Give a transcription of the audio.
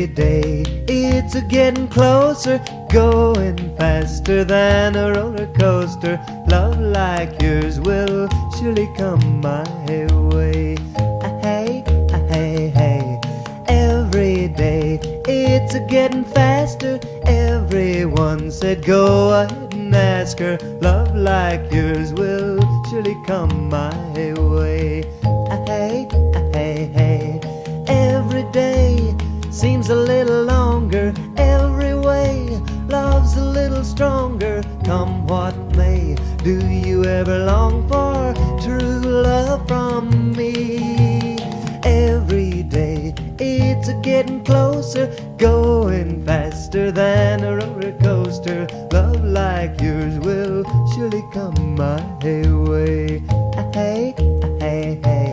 Every day it's a getting closer, going faster than a roller coaster. Love like yours will surely come my way. Hey, hey, hey. Every day it's a getting faster. Everyone said go ahead and ask her. Love like yours will surely come my way. Hey, hey, hey. Every day seems a little longer. Every way love's a little stronger. Come what may, do you ever long for true love from me? Every day it's a getting closer, going faster than a roller coaster. Love like yours will surely come my way.